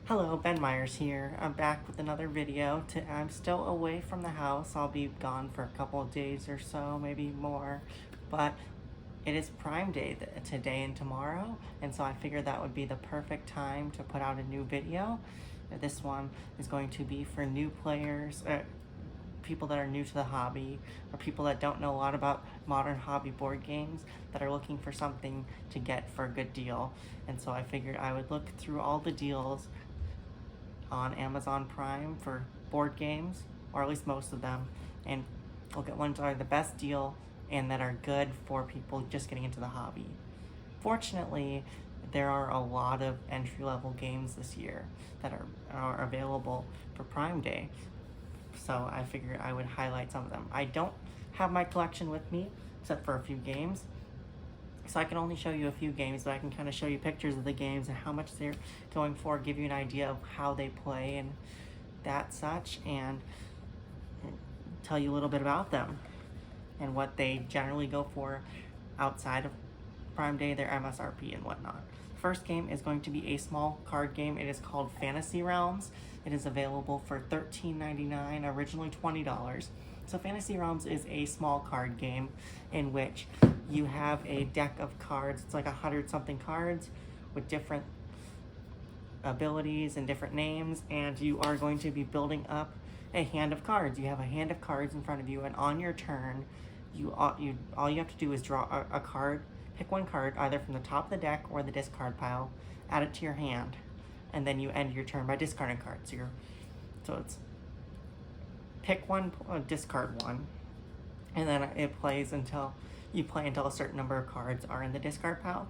Hello, Ben Myers here. I'm back with another video. I'm still away from the house. I'll be gone for a couple of days or so, maybe more. But it is Prime Day today and tomorrow, and so I figured that would be the perfect time to put out a new video. This one is going to be for new players, people that are new to the hobby, or people that don't know a lot about modern hobby board games that are looking for something to get for a good deal. And so I figured I would look through all the deals on Amazon Prime for board games, or at least most of them, and look at ones that are the best deal and that are good for people just getting into the hobby. Fortunately, there are a lot of entry-level games this year that are available for Prime Day, so I figured I would highlight some of them. I don't have my collection with me, except for a few games, so I can only show you a few games, but I can kind of show you pictures of the games and how much they're going for, give you an idea of how they play and that such, and tell you a little bit about them and what they generally go for outside of Prime Day, their MSRP and whatnot. First game is going to be a small card game. It is called Fantasy Realms. It is available for $13.99, originally $20. So Fantasy Realms is a small card game in which you have a deck of cards. It's like 100-something cards with different abilities and different names, and you are going to be building up a hand of cards. You have a hand of cards in front of you, and on your turn, all you have to do is draw a card, pick one card, either from the top of the deck or the discard pile, add it to your hand, and then you end your turn by discarding cards. So it's pick one, discard one, and then it plays until you play until a certain number of cards are in the discard pile,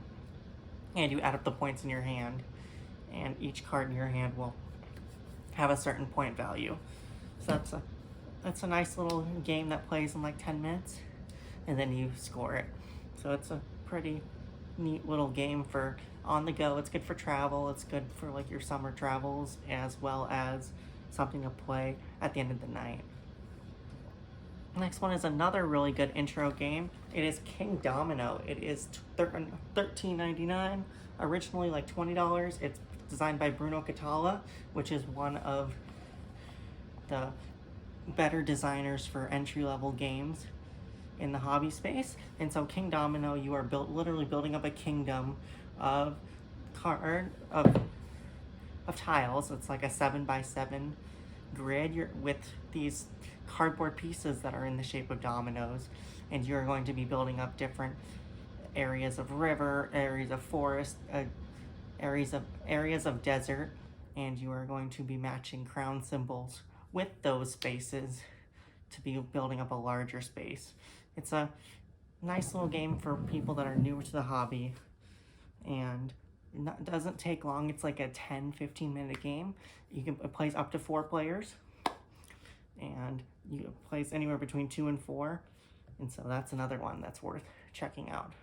and you add up the points in your hand, and each card in your hand will have a certain point value. So that's a nice little game that plays in like 10 minutes, and then you score it. So it's a pretty neat little game for on the go. It's good for travel. It's good for like your summer travels, as well as something to play at the end of the night. Next one is another really good intro game. It is King Domino. It is $13.99, originally like $20. It's designed by Bruno Catala, which is one of the better designers for entry-level games in the hobby space. And so King Domino, you are literally building up a kingdom of tiles. It's like a 7x7 grid with these cardboard pieces that are in the shape of dominoes, and you're going to be building up different areas of river, areas of forest, areas of desert, and you are going to be matching crown symbols with those spaces to be building up a larger space. It's a nice little game for people that are newer to the hobby, and it doesn't take long. It's like a 10-15 minute game. It plays up to 4 players, and it plays anywhere between 2 and 4, and so that's another one that's worth checking out.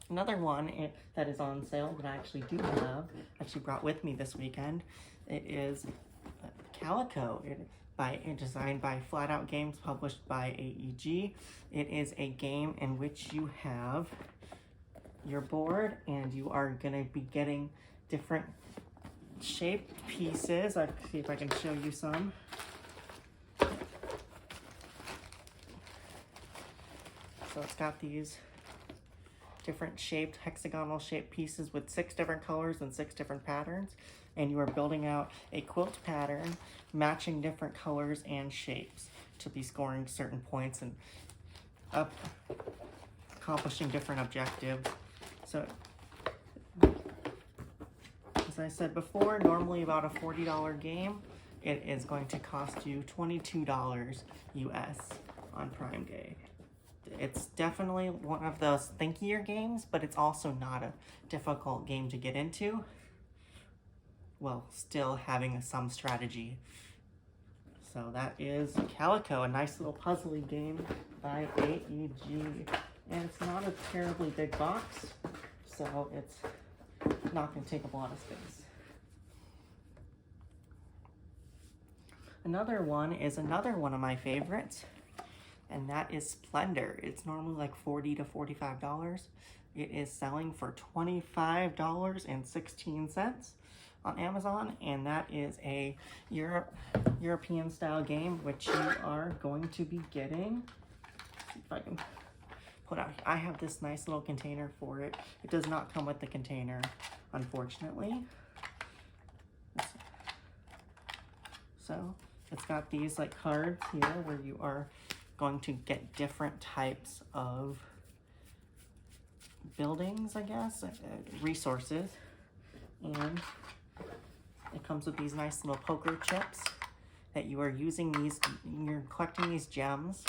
Another one that is on sale that I actually do have, actually brought with me this weekend, it is Calico. Designed by Flat Out Games, published by AEG. It is a game in which you have your board, and you are going to be getting different shaped pieces. I'll see if I can show you some. So it's got these different shaped, hexagonal shaped pieces with 6 different colors and 6 different patterns, and you are building out a quilt pattern matching different colors and shapes to be scoring certain points and accomplishing different objectives. So, as I said before, normally about a $40 game. It is going to cost you $22 US on Prime Day. It's definitely one of those thinkier games, but it's also not a difficult game to get into, while still having some strategy. So that is Calico, a nice little puzzly game by AEG. And it's not a terribly big box, so it's not going to take up a lot of space. Another one is another one of my favorites, and that is Splendor. It's normally like $40 to $45. It is selling for $25.16 on Amazon, and that is a European style game, which you are going to be getting. Let's see if I can put out. I have this nice little container for it. It does not come with the container, unfortunately. So it's got these like cards here where you are going to get different types of buildings, I guess, resources, and it comes with these nice little poker chips that you are using these, you're collecting these gems,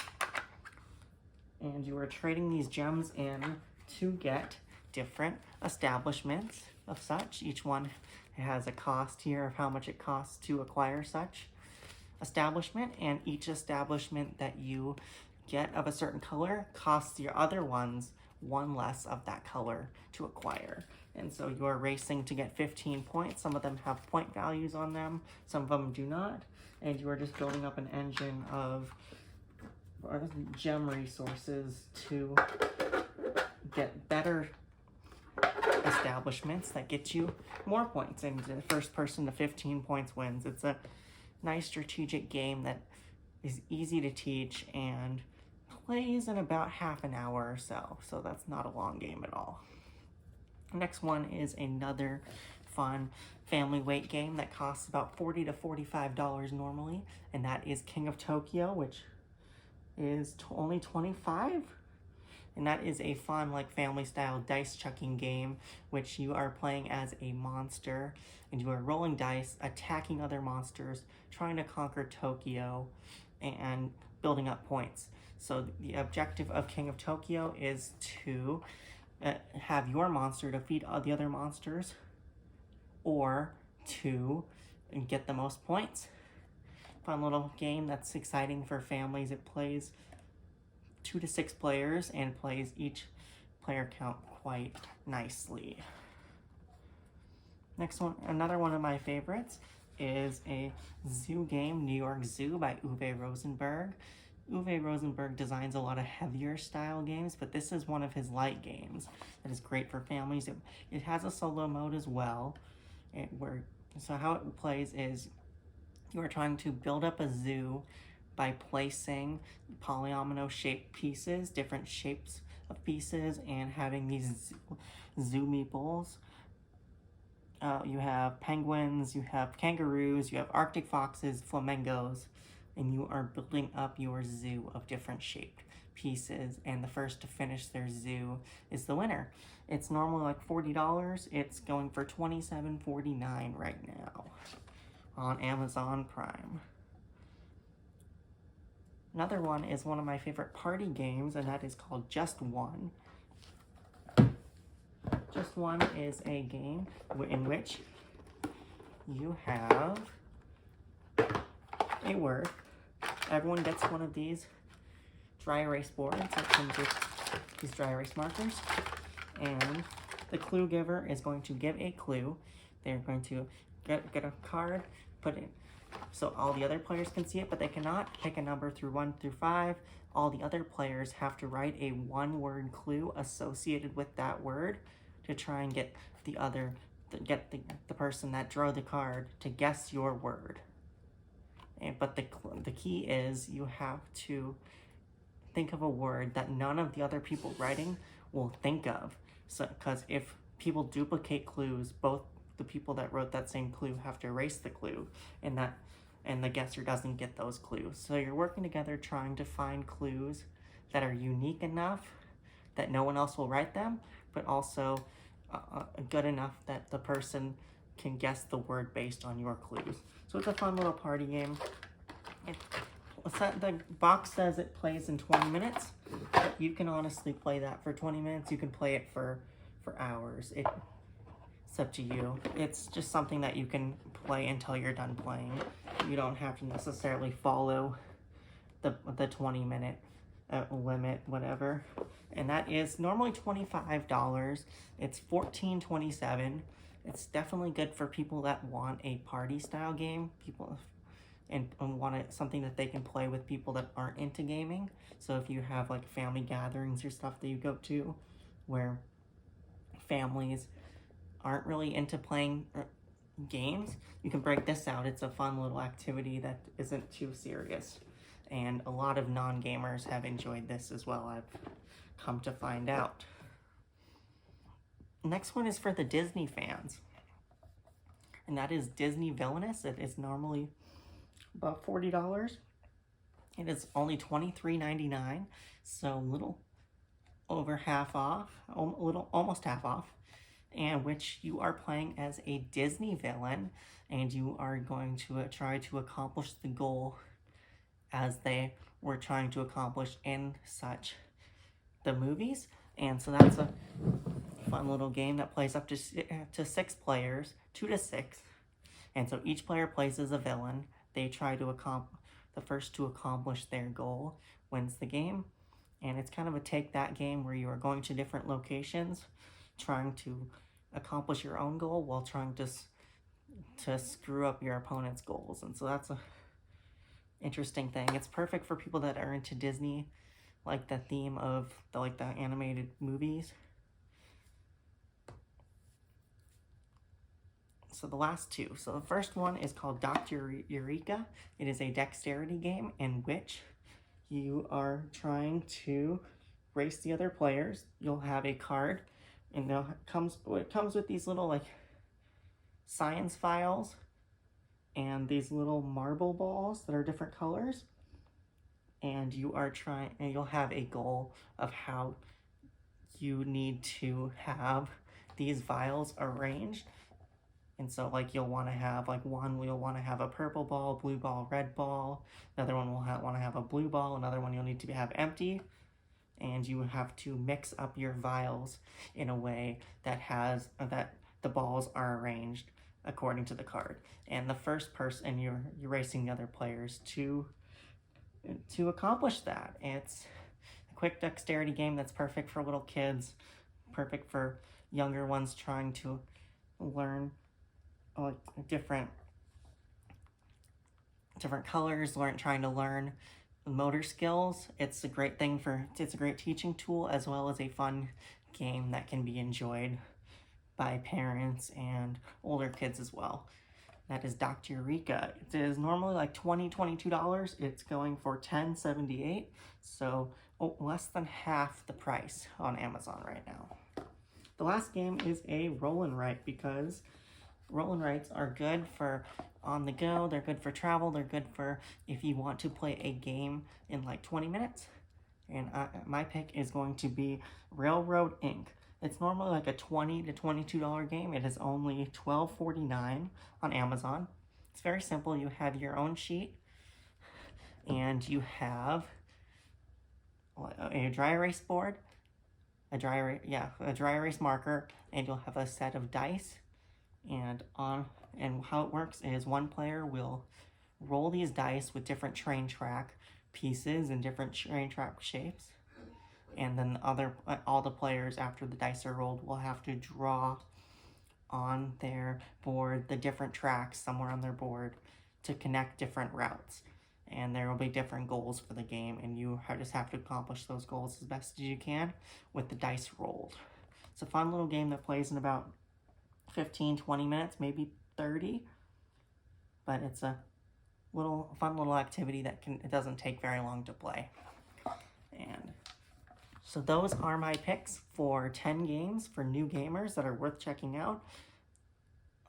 and you are trading these gems in to get different establishments of such. Each one has a cost here of how much it costs to acquire such establishment, and each establishment that you get of a certain color costs your other ones one less of that color to acquire. And so you are racing to get 15 points. Some of them have point values on them, some of them do not, and you are just building up an engine of gem resources to get better establishments that get you more points, and the first person to 15 points wins. It's a nice strategic game that is easy to teach and plays in about half an hour or so, so that's not a long game at all. Next one is another fun family weight game that costs about $40 to $45 normally, and that is King of Tokyo, which is only $25. And that is a fun, like, family-style dice-chucking game, which you are playing as a monster, and you are rolling dice, attacking other monsters, trying to conquer Tokyo, and building up points. So the objective of King of Tokyo is to have your monster defeat all the other monsters, or to get the most points. Fun little game that's exciting for families. It plays 2 to 6 players and plays each player count quite nicely. Next one, another one of my favorites, is a zoo game, New York Zoo by Uwe Rosenberg. Uwe Rosenberg designs a lot of heavier style games, but this is one of his light games that is great for families. It has a solo mode as well. So how it plays is you are trying to build up a zoo by placing polyomino shaped pieces, different shapes of pieces, and having these zoo meeples. You have penguins, you have kangaroos, you have Arctic foxes, flamingos, and you are building up your zoo of different shaped pieces, and the first to finish their zoo is the winner. It's normally like $40. It's going for $27.49 right now on Amazon Prime. Another one is one of my favorite party games, and that is called JustOne. JustOne is a game in which you have a word. Everyone gets one of these dry erase boards that comes with these dry erase markers, and the clue giver is going to give a clue. They're going to get a card, put it so all the other players can see it, but they cannot. Pick a number through 1 through 5. All the other players have to write a one-word clue associated with that word to try and get the person that drew the card to guess your word. But the key is you have to think of a word that none of the other people writing will think of. So, because if people duplicate clues, both the people that wrote that same clue have to erase the clue, and the guesser doesn't get those clues. So you're working together trying to find clues that are unique enough that no one else will write them, but also good enough that the person can guess the word based on your clues. So it's a fun little party game. The box says it plays in 20 minutes, but you can honestly play that for 20 minutes. You can play it for hours. It's up to you. It's just something that you can play until you're done playing. You don't have to necessarily follow the 20-minute limit, whatever. And that is normally $25. It's $14.27. It's definitely good for people that want a party style game, and want something that they can play with people that aren't into gaming. So if you have like family gatherings or stuff that you go to where families aren't really into playing games, you can break this out. It's a fun little activity that isn't too serious. And a lot of non-gamers have enjoyed this as well, I've come to find out. Next one is for the Disney fans. And that is Disney Villainous. It is normally about $40. It is only $23.99, so a little over half off, almost half off, and which you are playing as a Disney villain, and you are going to try to accomplish the goal as they were trying to accomplish in the movies. And so that's a fun little game that plays up to 6 players, 2 to 6. And so each player plays as a villain. They try to the first to accomplish their goal wins the game. And it's kind of a take that game where you are going to different locations, trying to accomplish your own goal while trying to screw up your opponent's goals. And so that's a interesting thing. It's perfect for people that are into Disney, like the theme of the animated movies. So the last two. So the first one is called Dr. Eureka. It is a dexterity game in which you are trying to race the other players. You'll have a card, and it comes with these little science files and these little marble balls that are different colors. And you'll have a goal of how you need to have these vials arranged. And so you'll want to have you'll want to have a purple ball, blue ball, red ball. Another one will want to have a blue ball. Another one you'll need to have empty. And you have to mix up your vials in a way that the balls are arranged according to the card. And the first person, you're racing the other players to accomplish that. It's a quick dexterity game that's perfect for little kids, perfect for younger ones trying to learn different colors, trying to learn motor skills. It's a great teaching tool, as well as a fun game that can be enjoyed by parents and older kids as well. That is Dr. Eureka. It is normally $22. It's going for $10.78, so less than half the price on Amazon right now. The last game is a roll and write, because roll and writes are good for on the go, they're good for travel, they're good for if you want to play a game in 20 minutes. And my pick is going to be Railroad Inc. It's normally a $20 to $22 game. It is only $12.49 on Amazon. It's very simple. You have your own sheet, and you have a dry erase board, a dry erase marker, and you'll have a set of dice. And how it works is one player will roll these dice with different train track pieces and different train track shapes. And then all the players, after the dice are rolled, will have to draw on their board the different tracks somewhere on their board to connect different routes. And there will be different goals for the game, and you just have to accomplish those goals as best as you can with the dice rolled. It's a fun little game that plays in about 15-20 minutes, maybe 30, but it's a fun little activity it doesn't take very long to play. And so those are my picks for 10 games for new gamers that are worth checking out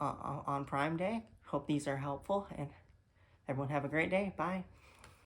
on Prime Day. Hope these are helpful, and everyone have a great day. Bye.